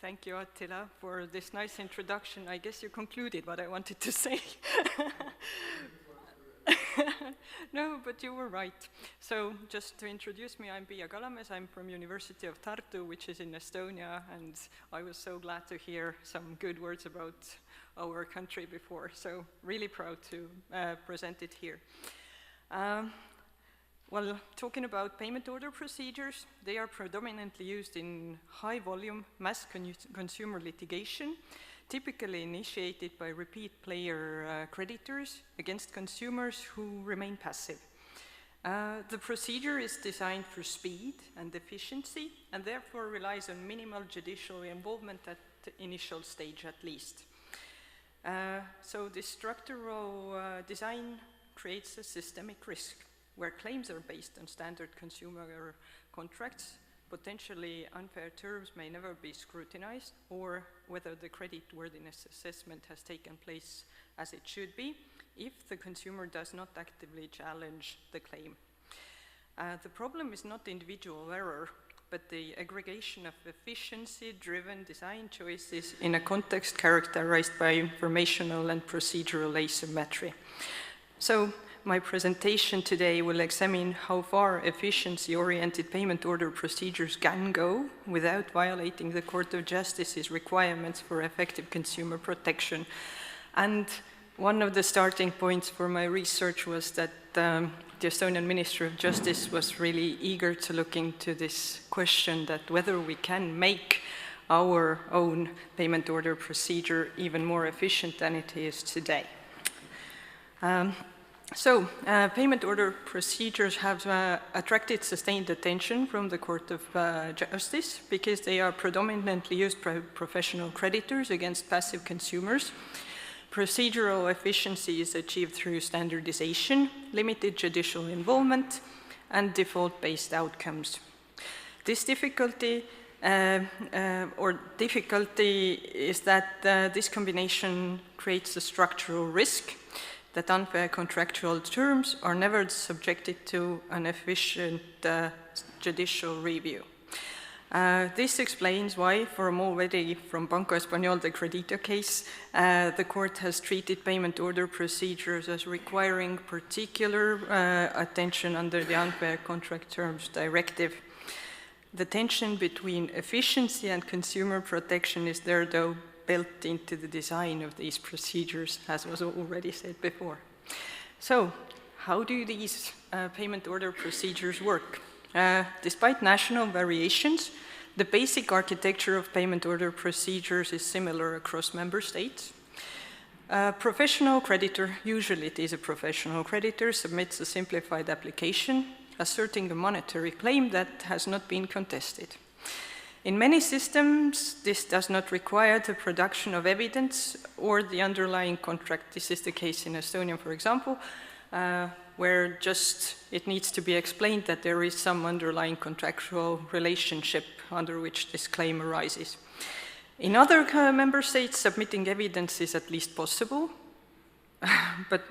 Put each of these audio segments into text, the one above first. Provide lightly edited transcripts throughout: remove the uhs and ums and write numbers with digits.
Thank you, Attila, for this nice introduction. I guess you concluded what I wanted to say. No, but you were right. So just to introduce me, I'm Piia Kalamees. I'm from University of Tartu, which is in Estonia, and I was so glad to hear some good words about our country before. So really proud to present it here. Well, talking about payment order procedures, they are predominantly used in high-volume mass consumer litigation, typically initiated by repeat player creditors against consumers who remain passive. The procedure is designed for speed and efficiency, and therefore relies on minimal judicial involvement at the initial stage at least. So this structural design creates a systemic risk, where claims are based on standard consumer contracts, potentially unfair terms may never be scrutinized, or whether the creditworthiness assessment has taken place as it should be, if the consumer does not actively challenge the claim. The problem is not individual error, but the aggregation of efficiency-driven design choices in a context characterized by informational and procedural asymmetry. So, my presentation today will examine how far efficiency-oriented payment order procedures can go without violating the Court of Justice's requirements for effective consumer protection. And one of the starting points for my research was that the Estonian Ministry of Justice was really eager to look into this question, that whether we can make our own payment order procedure even more efficient than it is today. Payment order procedures have attracted sustained attention from the Court of Justice because they are predominantly used by professional creditors against passive consumers. Procedural efficiency is achieved through standardization, limited judicial involvement, and default-based outcomes. This difficulty is that this combination creates a structural risk that unfair contractual terms are never subjected to an efficient judicial review. This explains why, from already from Banco Español de Crédito case, the court has treated payment order procedures as requiring particular attention under the Unfair Contract Terms Directive. The tension between efficiency and consumer protection is there, though, built into the design of these procedures, as was already said before. So, how do these payment order procedures work? Despite national variations, the basic architecture of payment order procedures is similar across member states. A professional creditor, usually it is a professional creditor, submits a simplified application asserting a monetary claim that has not been contested. In many systems, this does not require the production of evidence or the underlying contract. This is the case in Estonia, for example, where just it needs to be explained that there is some underlying contractual relationship under which this claim arises. In other member states, submitting evidence is at least possible, but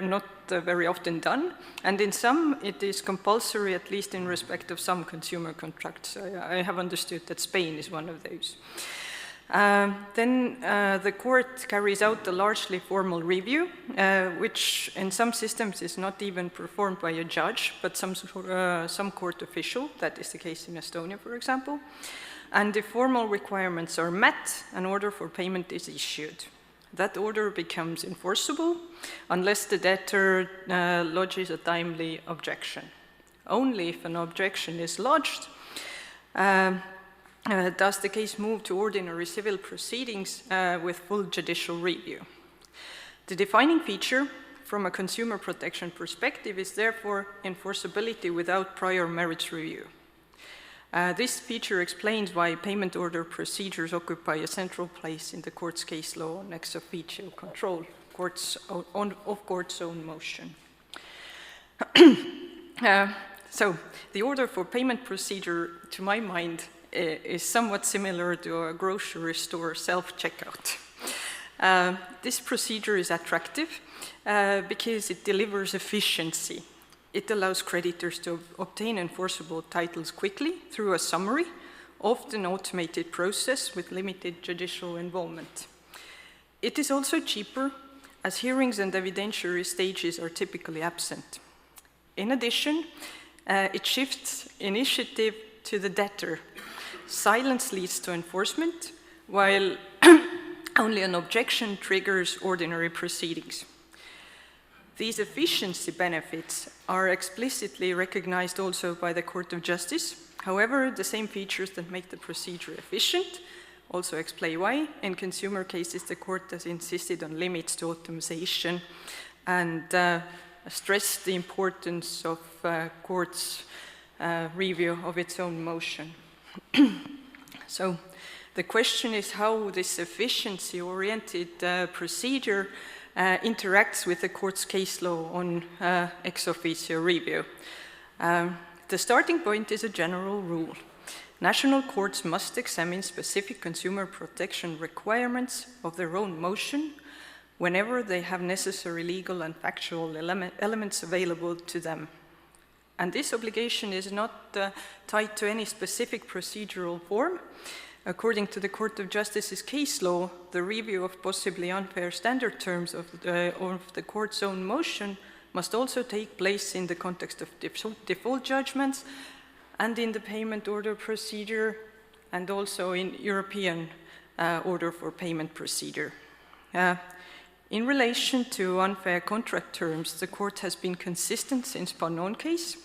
not very often done. And in some, it is compulsory, at least in respect of some consumer contracts. I have understood that Spain is one of those. Then the court carries out a largely formal review, which in some systems is not even performed by a judge, but some court official. That is the case in Estonia, for example. And the formal requirements are met, an order for payment is issued. That order becomes enforceable unless the debtor lodges a timely objection. Only if an objection is lodged does the case move to ordinary civil proceedings with full judicial review. The defining feature from a consumer protection perspective is therefore enforceability without prior merits review. This feature explains why payment order procedures occupy a central place in the court's case law on ex officio control of court's own motion. So, the order for payment procedure, to my mind, is somewhat similar to a grocery store self-checkout. This procedure is attractive because it delivers efficiency. It allows creditors to obtain enforceable titles quickly through a summary often automated process with limited judicial involvement. It is also cheaper, as hearings and evidentiary stages are typically absent. In addition, it shifts initiative to the debtor. Silence leads to enforcement, while only an objection triggers ordinary proceedings. These efficiency benefits are explicitly recognized also by the Court of Justice. However, the same features that make the procedure efficient also explain why. In consumer cases, the court has insisted on limits to optimization and stressed the importance of courts' review of its own motion. So the question is how this efficiency-oriented procedure interacts with the court's case law on ex officio review. The starting point is a general rule. National courts must examine specific consumer protection requirements of their own motion whenever they have necessary legal and factual elements available to them. And this obligation is not tied to any specific procedural form. According to the Court of Justice's case law, the review of possibly unfair standard terms of the court's own motion must also take place in the context of default judgments and in the payment order procedure, and also in European order for payment procedure. In relation to unfair contract terms, the court has been consistent since Pannon case.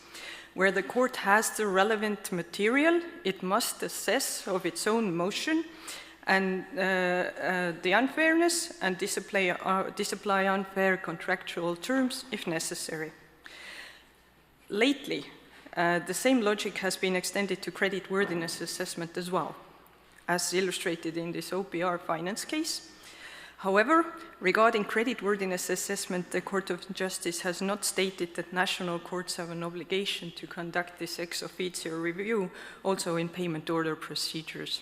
Where the court has the relevant material, it must assess of its own motion and the unfairness and disapply unfair contractual terms if necessary. Lately, the same logic has been extended to creditworthiness assessment as well, as illustrated in this OPR finance case. However, regarding creditworthiness assessment, the Court of Justice has not stated that national courts have an obligation to conduct this ex officio review also in payment order procedures.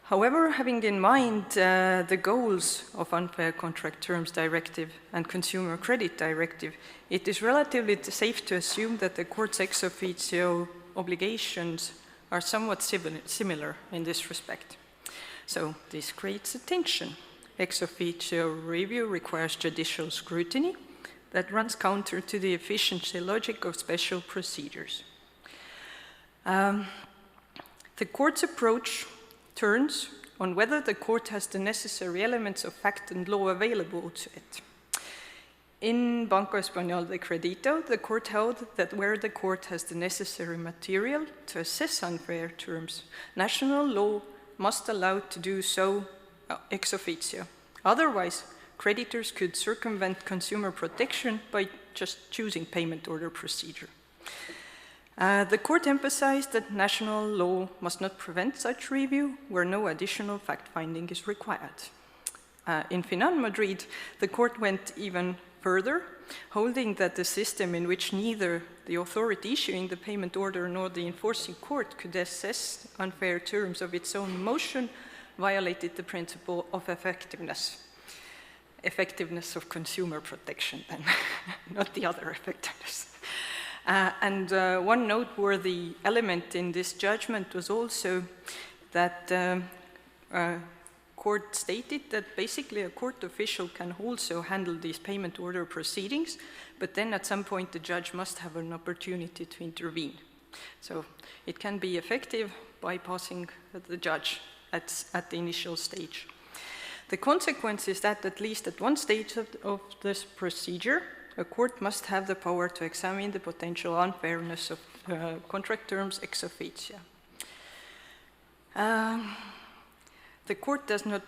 However, having in mind the goals of Unfair Contract Terms Directive and Consumer Credit Directive, it is relatively safe to assume that the court's ex officio obligations are somewhat similar in this respect. So this creates a tension. Ex officio review requires judicial scrutiny that runs counter to the efficiency logic of special procedures. The court's approach turns on whether the court has the necessary elements of fact and law available to it. In Banco Español de Crédito, the court held that where the court has the necessary material to assess unfair terms, national law must allow to do so ex officio. Otherwise, creditors could circumvent consumer protection by just choosing payment order procedure. The court emphasized that national law must not prevent such review where no additional fact-finding is required. In Finan Madrid, the court went even further, holding that the system in which neither the authority issuing the payment order nor the enforcing court could assess unfair terms of its own motion violated the principle of effectiveness of consumer protection, then, not the other effectiveness. And one noteworthy element in this judgment was also that court stated that basically a court official can also handle these payment order proceedings, but then at some point the judge must have an opportunity to intervene. So it can be effective bypassing the judge at the initial stage. The consequence is that at least at one stage of this procedure, a court must have the power to examine the potential unfairness of contract terms ex officio. The court does not,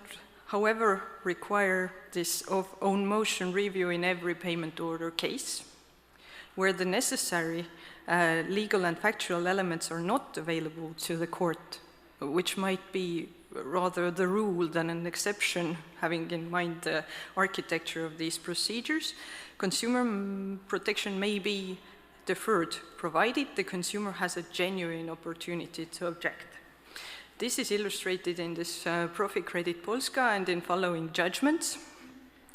however, require this own motion review in every payment order case, where the necessary legal and factual elements are not available to the court, which might be rather the rule than an exception, having in mind the architecture of these procedures. Consumer protection may be deferred, provided the consumer has a genuine opportunity to object. This is illustrated in this Profit Credit Polska and in following judgments.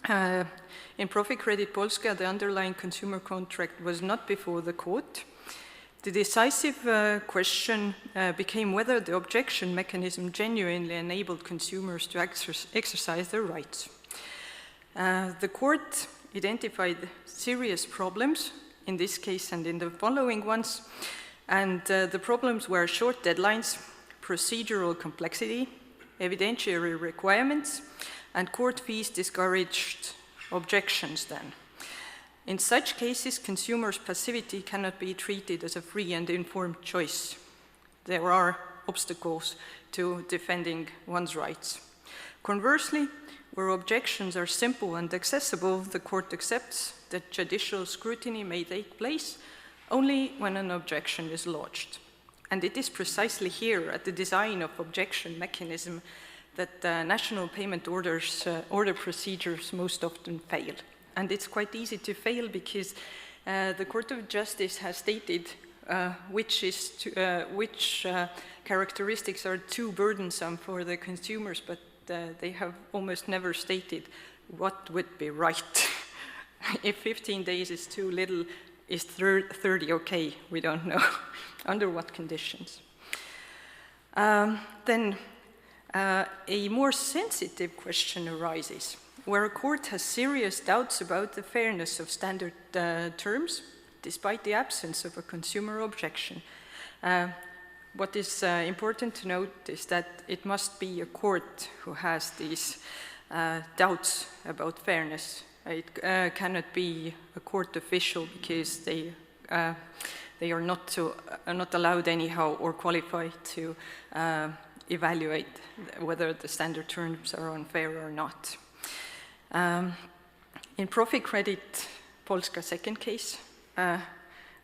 In Profit Credit Polska, the underlying consumer contract was not before the court. The decisive question became whether the objection mechanism genuinely enabled consumers to exercise their rights. The court identified serious problems in this case and in the following ones, and the problems were short deadlines, procedural complexity, evidentiary requirements, and court fees discouraged objections then. In such cases, consumers' passivity cannot be treated as a free and informed choice. There are obstacles to defending one's rights. Conversely, where objections are simple and accessible, the court accepts that judicial scrutiny may take place only when an objection is lodged. And it is precisely here at the design of objection mechanism that national payment order procedures most often fail. And it's quite easy to fail because the Court of Justice has stated which characteristics are too burdensome for the consumers, but they have almost never stated what would be right. If 15 days is too little, is 30 okay? We don't know. Under what conditions? Then a more sensitive question arises, where a court has serious doubts about the fairness of standard terms, despite the absence of a consumer objection. What is important to note is that it must be a court who has these doubts about fairness. It cannot be a court official because they are not allowed anyhow or qualified to evaluate whether the standard terms are unfair or not. In Profit Credit Polska second case,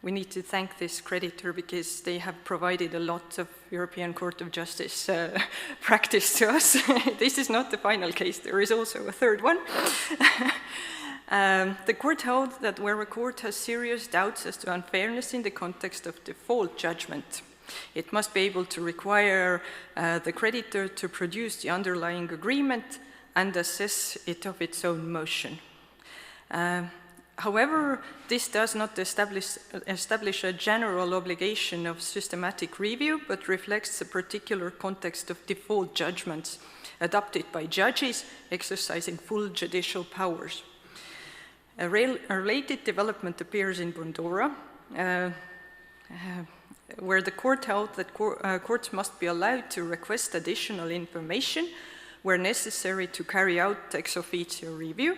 we need to thank this creditor because they have provided a lot of European Court of Justice practice to us. This is not the final case, there is also a third one. The court held that where a court has serious doubts as to unfairness in the context of default judgment, it must be able to require the creditor to produce the underlying agreement and assess it of its own motion. However, this does not establish a general obligation of systematic review, but reflects the particular context of default judgments adopted by judges exercising full judicial powers. A related development appears in Bondora, where the court held that courts must be allowed to request additional information where necessary to carry out ex officio review,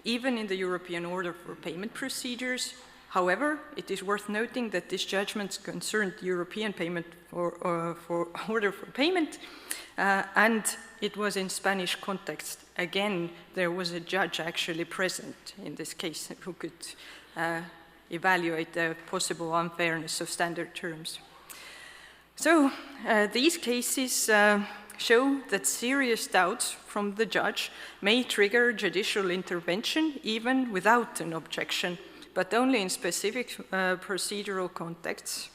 even in the European Order for Payment procedures. However, it is worth noting that these judgments concerned European payment for order for payment, and it was in Spanish context. Again, there was a judge actually present in this case who could evaluate the possible unfairness of standard terms. So these cases show that serious doubts from the judge may trigger judicial intervention even without an objection, but only in specific procedural contexts.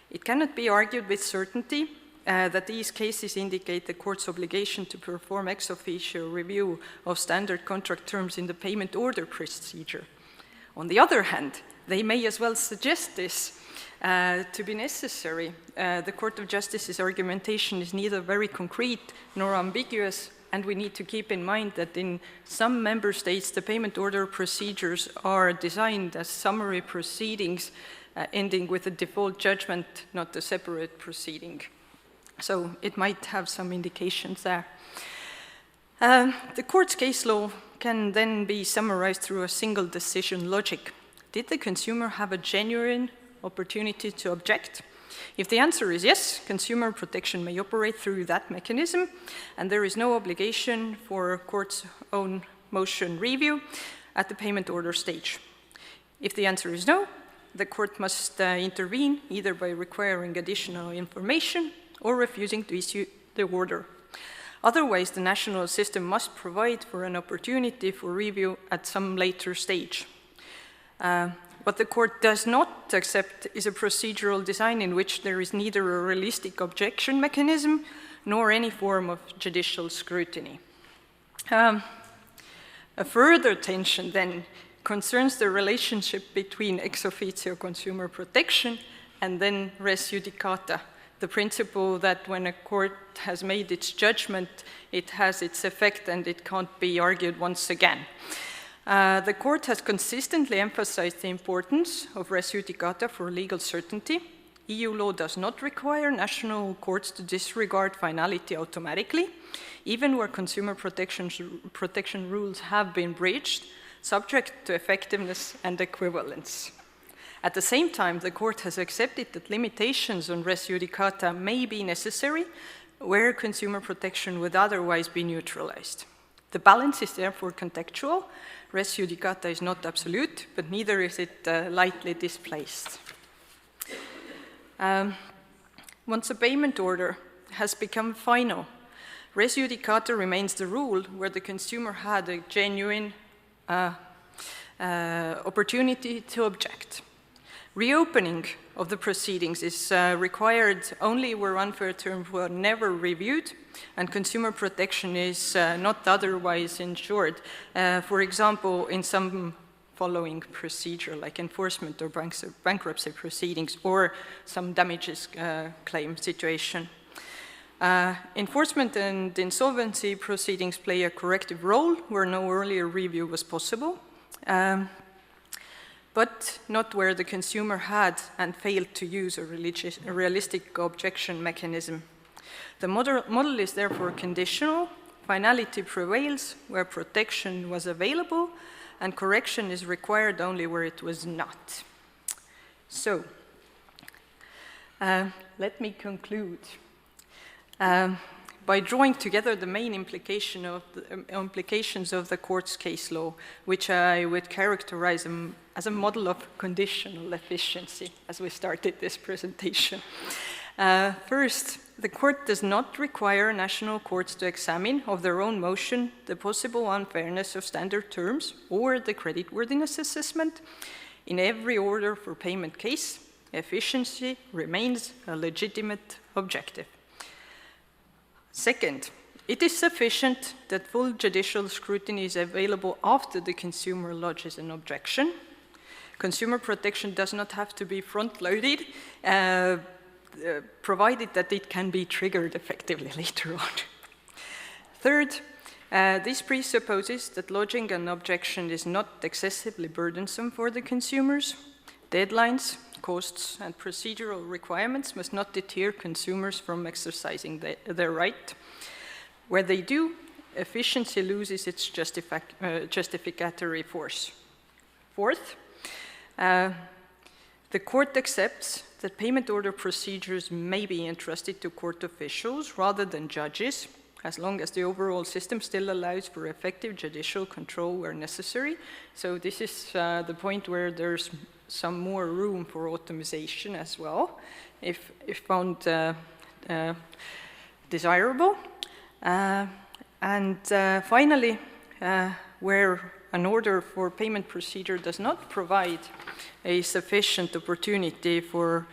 It cannot be argued with certainty that these cases indicate the court's obligation to perform ex officio review of standard contract terms in the payment order procedure. On the other hand, they may as well suggest this to be necessary. The Court of Justice's argumentation is neither very concrete nor ambiguous, and we need to keep in mind that in some member states the payment order procedures are designed as summary proceedings ending with a default judgment, not a separate proceeding. So it might have some indications there. The court's case law can then be summarized through a single decision logic. Did the consumer have a genuine opportunity to object? If the answer is yes, consumer protection may operate through that mechanism, and there is no obligation for a court's own motion review at the payment order stage. If the answer is no, the court must intervene either by requiring additional information or refusing to issue the order. Otherwise, the national system must provide for an opportunity for review at some later stage. What the court does not accept is a procedural design in which there is neither a realistic objection mechanism nor any form of judicial scrutiny. A further tension then concerns the relationship between ex officio consumer protection and then res judicata, the principle that when a court has made its judgment, it has its effect and it can't be argued once again. The court has consistently emphasized the importance of res judicata for legal certainty. EU law does not require national courts to disregard finality automatically, even where consumer protection rules have been breached, subject to effectiveness and equivalence. At the same time, the court has accepted that limitations on res judicata may be necessary where consumer protection would otherwise be neutralized. The balance is therefore contextual. Res judicata is not absolute, but neither is it lightly displaced. Once a payment order has become final, res judicata remains the rule where the consumer had a genuine opportunity to object. Reopening of the proceedings is required only where unfair terms were never reviewed and consumer protection is not otherwise ensured. For example, in some following procedure like enforcement or bankruptcy proceedings or some damages claim situation. Enforcement and insolvency proceedings play a corrective role where no earlier review was possible. But not where the consumer had and failed to use a realistic objection mechanism. The model is therefore conditional. Finality prevails where protection was available, and correction is required only where it was not. So, let me conclude by drawing together the main implications of the court's case law, which I would characterize as a model of conditional efficiency, as we started this presentation. First, the court does not require national courts to examine of their own motion the possible unfairness of standard terms or the creditworthiness assessment. In every order for payment case, efficiency remains a legitimate objective. Second, it is sufficient that full judicial scrutiny is available after the consumer lodges an objection. Consumer protection does not have to be front-loaded, provided that it can be triggered effectively later on. Third, this presupposes that lodging an objection is not excessively burdensome for the consumers. Deadlines, costs, and procedural requirements must not deter consumers from exercising their right. Where they do, efficiency loses its justificatory force. Fourth, the court accepts that payment order procedures may be entrusted to court officials rather than judges, as long as the overall system still allows for effective judicial control where necessary. So this is the point where there's some more room for automation as well, if found desirable. Finally, where an order for payment procedure does not provide a sufficient opportunity for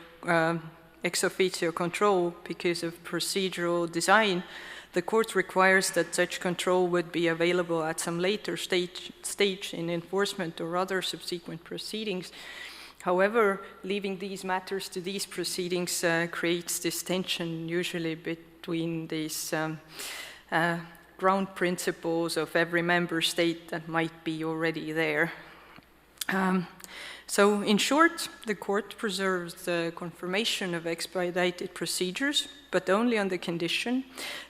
ex officio control because of procedural design, the court requires that such control would be available at some later stage in enforcement or other subsequent proceedings. However, leaving these matters to these proceedings creates this tension usually between these ground principles of every member state that might be already there. So in short, the court preserves the confirmation of expedited procedures, but only on the condition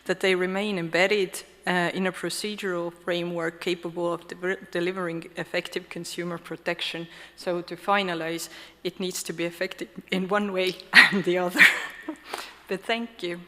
that they remain embedded in a procedural framework capable of delivering effective consumer protection. So to finalize, it needs to be effective in one way and the other. But thank you.